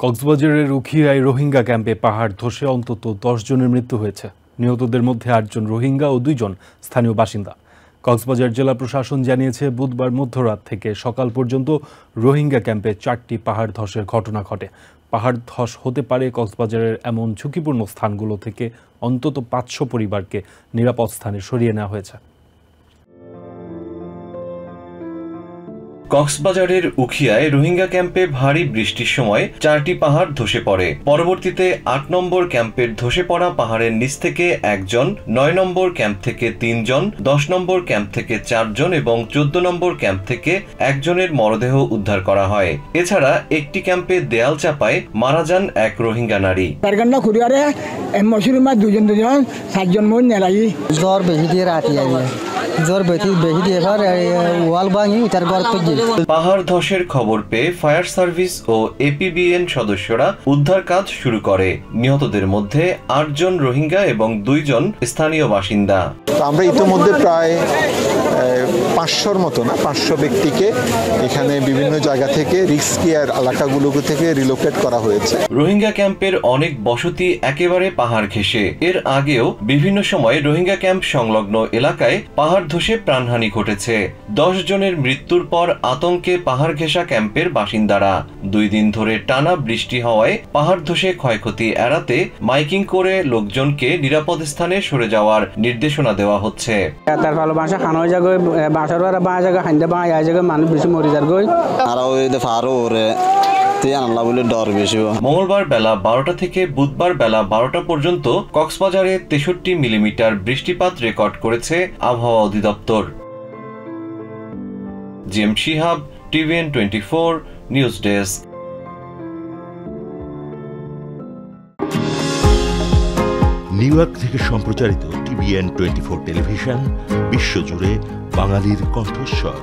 কক্সবাজারের উখিয়ায় রোহিঙ্গা ক্যাম্পে পাহাড় ধসে অন্তত 10 জনের মৃত্যু হয়েছে। নিহতদের মধ্যে 8 জন রোহিঙ্গা ও 2 জন স্থানীয় বাসিন্দা। কক্সবাজার জেলা প্রশাসন জানিয়েছে, বুধবার মধ্যরাত থেকে সকাল পর্যন্ত রোহিঙ্গা ক্যাম্পে 4টি পাহাড় ধসের ঘটনা ঘটে। পাহাড় ধস হতে পারে কক্সবাজারের এমন ঝুঁকিপূর্ণ স্থানগুলো থেকে অন্তত 500 পরিবারকে নিরাপদ স্থানে সরিয়ে নেওয়া হয়েছে। কক্সবাজারের উখিয়ায় রোহিঙ্গা ক্যাম্পে ভারী বৃষ্টির সময় 4টি পাহাড় ধসে পড়ে। পরবর্তীতে 8 নম্বর ক্যাম্পের ধসে পড়া পাহাড়ের নিচ থেকে 1 জন, 9 নম্বর ক্যাম্প থেকে 3 জন, 10 নম্বর ক্যাম্প থেকে 4 জন এবং 14 নম্বর ক্যাম্প থেকে 1 জনের মরদেহ উদ্ধার করা হয়। এছাড়া একটি ক্যাম্পে দেয়াল চাপায় মারা যান এক রোহিঙ্গা নারী। পাহাড় ধসের খবর পেয়ে ফায়ার সার্ভিস ও এপিবিএন সদস্যরা উদ্ধার কাজ শুরু করে। নিহতদের মধ্যে 8 জন রোহিঙ্গা এবং 2 জন স্থানীয় বাসিন্দা। আমরা ইতিমধ্যে প্রায় 500-র মতো 500 ব্যক্তিকে এখানে বিভিন্ন জায়গা থেকে রিস্কি এলাকাগুলো থেকে রিলোকেট করা হয়েছে। রোহিঙ্গা ক্যাম্পের অনেক বসতি একেবারে পাহাড় ঘেঁষে। এর আগেও বিভিন্ন সময় রোহিঙ্গা ক্যাম্প সংলগ্ন এলাকায় পাহাড় ধসে প্রাণহানি ঘটেছে। 10 জনের মৃত্যুর পর আতঙ্কে পাহাড় ঘেঁষা ক্যাম্পের বাসিন্দারা। 2 দিন ধরে টানা বৃষ্টি হওয়ায় পাহাড় ধসে ক্ষয়ক্ষতি এড়াতে মাইকিং করে লোকজনকে নিরাপদ স্থানে সরে যাওয়ার নির্দেশনা দেওয়া হচ্ছে। মঙ্গলবার বেলা 12টা থেকে বুধবার বেলা 12টা পর্যন্ত কক্সবাজারে 63 মিলিমিটার বৃষ্টিপাত রেকর্ড করেছে আবহাওয়া অধিদপ্তর। GM Shihab, TVN 24 news desk. New York থেকে সম্প্রচারিত টিভিএন 24 টেলিভিশন বিশ্বজুড়ে বাঙালির কণ্ঠস্বর।